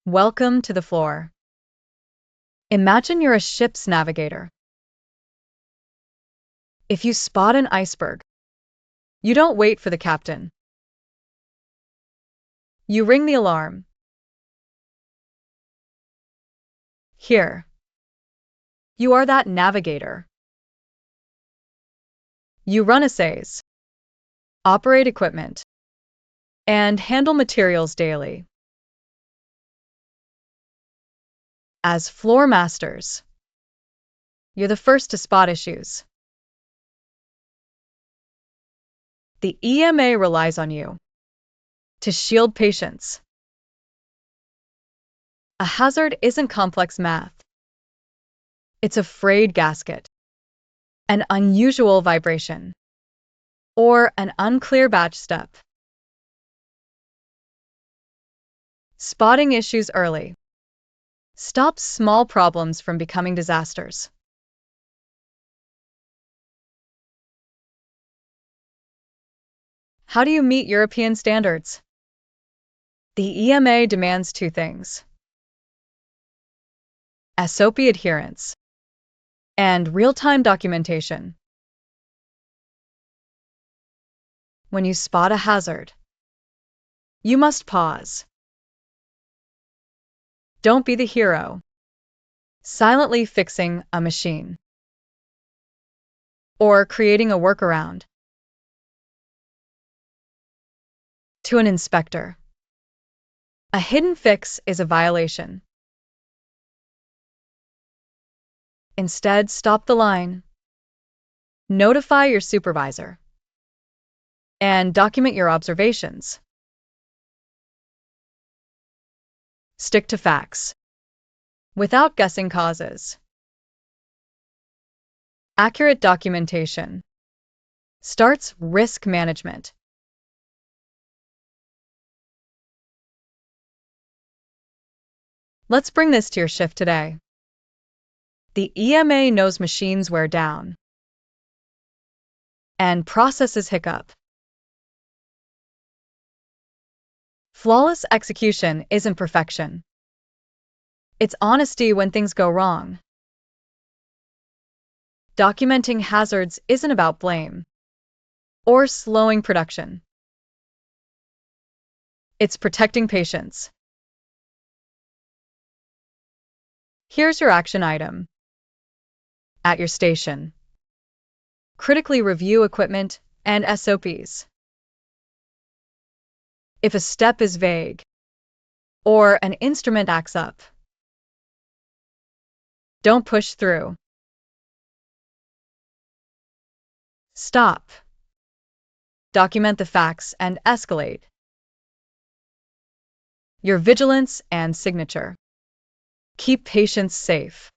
Welcome to the floor. Imagine you're a ship's navigator. If you spot an iceberg, you don't wait for the captain. You ring the alarm. Here, you are that navigator. You run assays, operate equipment, and handle materials daily. As floor masters, you're the first to spot issues. The EMA relies on you to shield patients. A hazard isn't complex math. It's a frayed gasket, an unusual vibration, or an unclear batch step. Spotting issues early stops small problems from becoming disasters. How do you meet European standards? The EMA demands two things: SOP adherence and real-time documentation. When you spot a hazard, you must pause. Don't be the hero, silently fixing a machine or creating a workaround. To an inspector, a hidden fix is a violation. Instead, stop the line, notify your supervisor, and document your observations. Stick to facts, without guessing causes. Accurate documentation starts risk management. Let's bring this to your shift today. The EMA knows machines wear down and processes hiccup. Flawless execution isn't perfection. It's honesty when things go wrong. Documenting hazards isn't about blame or slowing production. It's protecting patients. Here's your action item. At your station, critically review equipment and SOPs. If a step is vague or an instrument acts up, don't push through. Stop. Document the facts and escalate. Your vigilance and signature keep patients safe.